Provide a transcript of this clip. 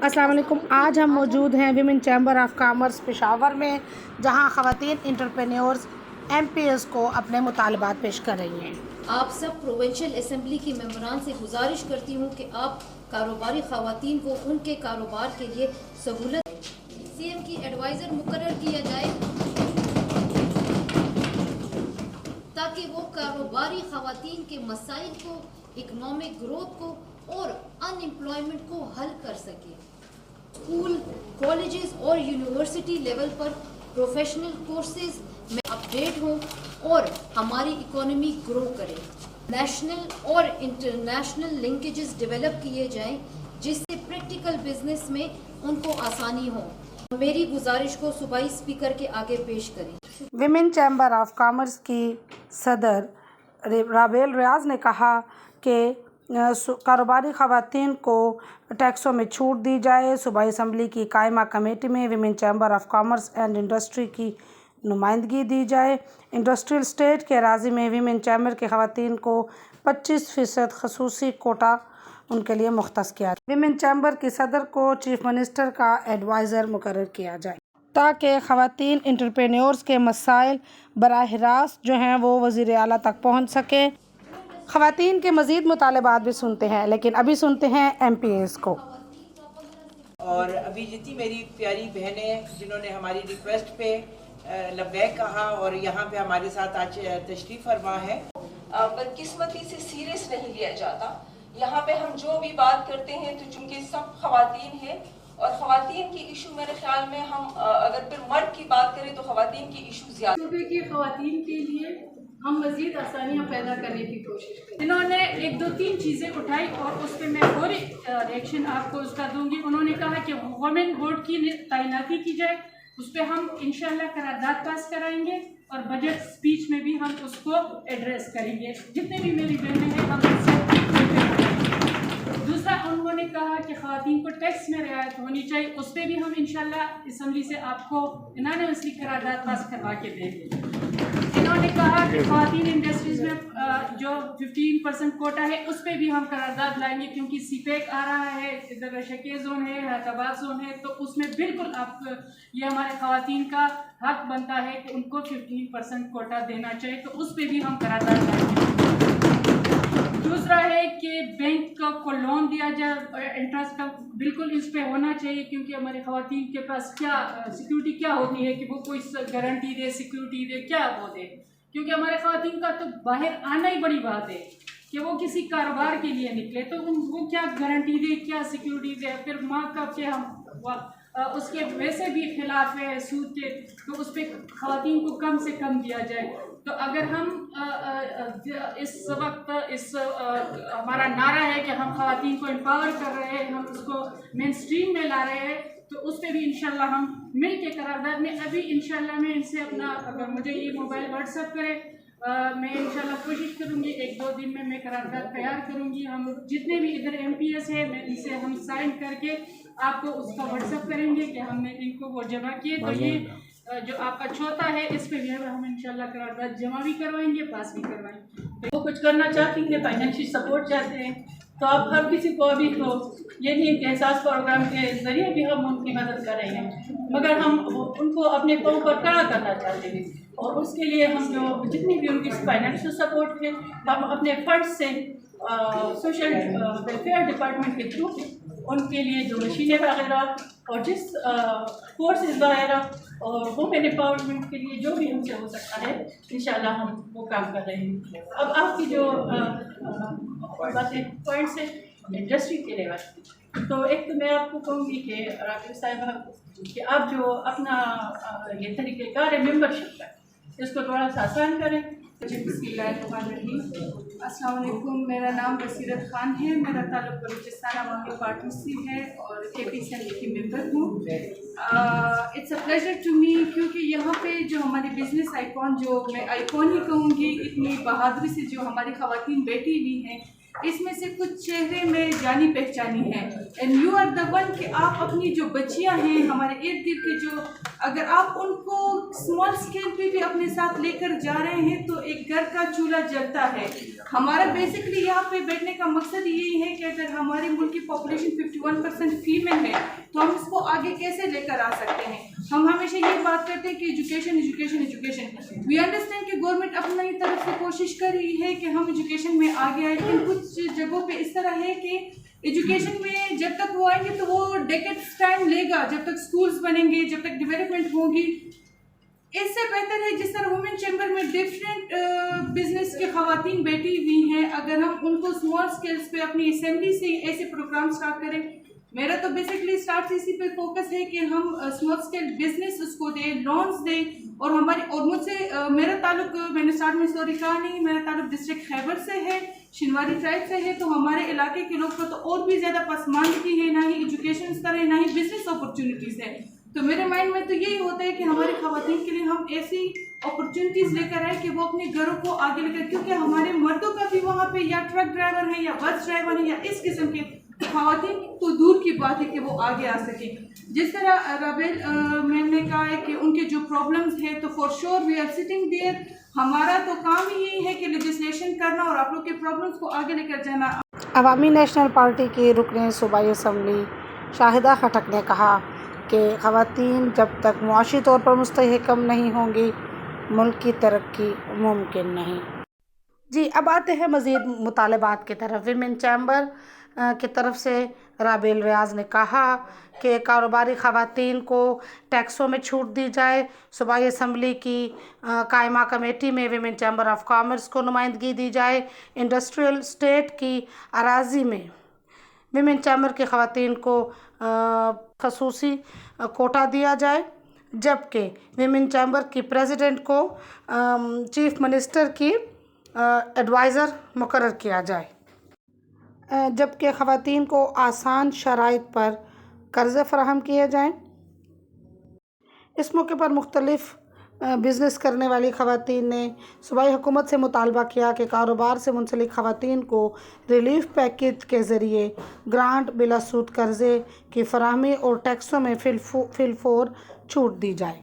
अस्सलाम वालेकुम। आज हम मौजूद हैं women chamber of commerce Peshawar में, जहां ख़वातीन एंटरप्रेन्योर्स MPS को अपने मुतालबात पेश कर रही हैं। आप सब प्रोविंशियल असेंबली की मेंबरान से गुजारिश करती हूँ कि आप कारोबारी ख़वातीन को उनके कारोबार के लिए सहूलत CM की एडवाइज़र मुकर्रर किया जाए ताकि वो कारोबारी ख़वातीन के मसाइल को, इकनॉमिक ग्रोथ को और अनएम्प्लॉयमेंट को हल कर सके। स्कूल, कॉलेजेस और यूनिवर्सिटी लेवल पर प्रोफेशनल कोर्सेज में अपडेट हों और हमारी इकोनॉमी ग्रो करे। नेशनल और इंटरनेशनल लिंकेजेस डेवलप किए जाएं जिससे प्रैक्टिकल बिजनेस में उनको आसानी हो। मेरी गुजारिश को सूबाई स्पीकर के आगे पेश करें। विमेन चैम्बर ऑफ कॉमर्स की सदर राबेल रियाज ने कहा कि कारोबारी ख़वातीन को टैक्सों में छूट दी जाए। सूबाई असम्बली की कायमा कमेटी में women chamber of commerce and industry की नुमाइंदगी दी जाए। इंडस्ट्रियल स्टेट के अराज़ी में विमेन चैम्बर के ख़वातीन को 25% खसूसी कोटा उनके लिए मुख्तस किया। विमेन चैम्बर की सदर को चीफ मिनिस्टर का एडवाइज़र मुकर्रर किया जाए ताकि ख़वातीन एंटरप्रेन्योर्स के मसाइल बराह रास्त जो हैं वो वज़ीर आला तक पहुँच सके। ख़वातीन के मज़ीद मुतालबात भी सुनते हैं, लेकिन अभी सुनते हैं MPS को। और अभी जितनी मेरी प्यारी बहनें जिन्होंने हमारी रिक्वेस्ट पे लब्बैक कहा और यहाँ पे हमारे साथ आज तशरीफ़ फरमा है। बदकिस्मती से सीरियस नहीं लिया जाता। यहाँ पे हम जो भी बात करते हैं तो चूँकि सब ख़वातीन हैं और ख़वातीन की इशू मेरे ख्याल में हम अगर फिर मर्द की बात करें तो ख़वातीन की इशू ज़्यादा। सूबे की ख़वातीन के लिए हम मज़ीद आसानियाँ पैदा करने की कोशिश करें। इन्होंने 1-2-3 चीज़ें उठाई और उस पर मैं फौरी रिएक्शन आपको उसका दूंगी। उन्होंने कहा कि वुमेन बोर्ड की तैनाती की जाए, उस पर हम इंशाल्लाह करारदाद पास कराएंगे और बजट स्पीच में भी हम उसको एड्रेस करेंगे। जितने भी मेरी बहनें हैं हम उससे। दूसरा, उन्होंने कहा कि ख़वातीन को टैक्स में रियायत होनी चाहिए, उस पर भी हम इंशाल्लाह असम्बली से आपको इनानिमसली करारदाद पास करवा के देंगे। इन्होंने कहा कि ख़वातीन इंडस्ट्रीज़ में जो 15% कोटा है उस पर भी हम करारदाद लाएंगे, क्योंकि CPEC आ रहा है, इधर शके जोन है, हैदराबाद जोन है, तो उसमें बिल्कुल आप ये हमारे ख़वातीन का हक बनता है कि उनको 15% कोटा देना चाहिए, तो उस पर भी हम करारदाद लाएंगे। दूसरा है कि बैंक को लोन दिया जाए, इंटरेस्ट का बिल्कुल इस पे होना चाहिए, क्योंकि हमारे ख़वातीन के पास क्या सिक्योरिटी क्या होती है कि वो कोई गारंटी दे, सिक्योरिटी दे, क्या वो दे। क्योंकि हमारे ख़वातीन का तो बाहर आना ही बड़ी बात है कि वो किसी कारोबार के लिए निकले, तो वो क्या गारंटी दे, क्या सिक्योरिटी दे। फिर माँ का के हम उसके वैसे भी खिलाफ है सूद के, तो उस पर ख़वातीन को कम से कम दिया जाए। तो अगर हम इस वक्त हमारा नारा है कि हम ख़वातीन को एम्पावर कर रहे हैं, हम उसको मेन स्ट्रीम में ला रहे हैं, तो उस पर भी इंशाल्लाह हम मिल के करारदाद में अभी इंशाल्लाह मैं इनसे अपना, अगर मुझे ये मोबाइल व्हाट्सएप करे, मैं इंशाल्लाह कोशिश करूँगी 1-2 दिन में मैं करारदाद तैयार करूँगी। हम जितने भी इधर MPS है मैं इनसे हम साइन करके आपको उसका व्हाट्सएप करेंगे कि हमने इनको वो जमा किए। तो ये जो आपका चौथा है इस पे भी हम इंशाल्लाह करारदाद जमा भी करवाएंगे, पास भी करवाएंगे। वो कुछ करना चाहती हैं, फाइनेंशियल सपोर्ट चाहते हैं, तो आप हर किसी को अभी तो ये नहीं कि एहसास प्रोग्राम के ज़रिए भी हम उनकी मदद कर रहे हैं, मगर हम उनको अपने पाँव पर खड़ा करना चाहते हैं और उसके लिए हम जो जितनी भी उनकी फाइनेंशियल सपोर्ट है हम अपने फंड से सोशल वेलफेयर डिपार्टमेंट के थ्रू उनके लिए जो मशीनें वगैरह और जिस कोर्सेज वगैरह और वुमेन एम्पावरमेंट के लिए जो भी हमसे हो सकता है इंशाल्लाह हम वो काम कर रहे हैं। अब आपकी जो बातें पॉइंट्स है इंडस्ट्री के लेवल, तो एक तो मैं आपको कहूँगी कि राकेश साहब कि आप जो अपना ये तरीक़ेकार है मेंबरशिप का, इसको थोड़ा सा आसान करें। अस्सलाम वालेकुम, मेरा नाम बसीरत ख़ान है, मेरा ताल्लुक़ बलूचिस्तान अवामी पार्टी से है और KPCL की मेंबर हूँ। It's a pleasure to me, क्योंकि यहाँ पे जो हमारी बिज़नेस आइकॉन, जो मैं आइकॉन ही कहूँगी, इतनी बहादुरी से जो हमारी ख़वातीन बैठी हुई हैं, اس میں سے کچھ چہرے میں جانی پہچانی ہیں. And you are the one کہ آپ اپنی جو بچیاں ہیں ہمارے ارد گرد کے جو اگر آپ ان کو اسمال اسکیل پہ بھی اپنے ساتھ لے کر جا رہے ہیں تو ایک گھر کا چولہا جلتا ہے. ہمارا بیسکلی یہاں پہ بیٹھنے کا مقصد یہی ہے کہ اگر ہمارے ملک کی پاپولیشن 51% فیمیل ہے تو ہم اس کو آگے کیسے لے کر آ سکتے ہیں. ہم ہمیشہ یہ بات کرتے ہیں کہ education education education. We understand کہ گورنمنٹ اپنی طرف سے کوشش کر رہی ہے کہ ہم ایجوکیشن میں آگے آئیں, لیکن کچھ جگہوں پہ اس طرح ہے کہ ایجوکیشن میں جب تک وہ آئیں گے تو وہ ڈیکیڈز ٹائم لے گا, جب تک اسکولس بنیں گے, جب تک ڈیولپمنٹ ہوگی. اس سے بہتر ہے جس طرح وومن چیمبر میں ڈفرینٹ بزنس کے خواتین بیٹھی ہوئی ہیں, اگر ہم ان کو اسمال اسکیلس پہ اپنی اسمبلی سے ایسے پروگرام اسٹارٹ کریں. میرا تو بیسکلی اسٹارٹ اسی پہ فوکس ہے کہ ہم اسمال اسکیل بزنس اس کو دیں, لونس دیں. اور اور مجھ سے میرا تعلق, میں نے اسٹارٹ میں اسٹوری کہا نہیں, میرا تعلق ڈسٹرکٹ خیبر سے ہے, شنواری ٹرائب سے ہے. تو ہمارے علاقے کے لوگ کو تو اور بھی زیادہ پسماندگی ہے, نہ ہی ایجوکیشن اس طرح ہے, نہ ہی بزنس اپرچونیٹیز ہے. تو میرے مائنڈ میں تو یہی ہوتا ہے کہ ہماری خواتین کے لیے ہم ایسی اپرچونیٹیز لے کر آئے کہ وہ اپنے گھروں کو آگے لے کر, کیونکہ ہمارے مردوں کا بھی وہاں پہ یا ٹرک ڈرائیور ہے یا بس ڈرائیور ہے یا اس قسم کے, خواتین تو دور کی بات ہے کہ وہ آگے آ سکیں. جس طرح رابل میم نے کہا ہے کہ ان کے جو پرابلمز ہیں تو for sure we are sitting their. ہمارا تو کام ہی یہی ہے کہ لیجسلیشن کرنا اور آپ لوگ کے پرابلمز کو آگے لے کر جانا. عوامی نیشنل پارٹی کی رکن صوبائی اسمبلی شاہدہ خٹک نے کہا کہ خواتین جب تک معاشی طور پر مستحکم نہیں ہوں گی ملک کی ترقی ممکن نہیں. جی اب آتے ہیں مزید مطالبات کی طرف. ویمن چیمبر کی طرف سے رابل ریاض نے کہا کہ کاروباری خواتین کو ٹیکسوں میں چھوٹ دی جائے. صوبائی اسمبلی کی قائمہ کمیٹی میں ویمن چیمبر آف کامرس کو نمائندگی دی جائے. انڈسٹریل اسٹیٹ کی اراضی میں ویمن چیمبر کی خواتین کو خصوصی کوٹا دیا جائے, جبکہ ویمن چیمبر کی پریزیڈنٹ کو چیف منسٹر کی ایڈوائزر مقرر کیا جائے, جبکہ خواتین کو آسان شرائط پر قرضے فراہم کیے جائیں. اس موقع پر مختلف بزنس کرنے والی خواتین نے صوبائی حکومت سے مطالبہ کیا کہ کاروبار سے منسلک خواتین کو ریلیف پیکج کے ذریعے گرانٹ, بلا سود قرضے کی فراہمی اور ٹیکسوں میں فی الفور چھوٹ دی جائے.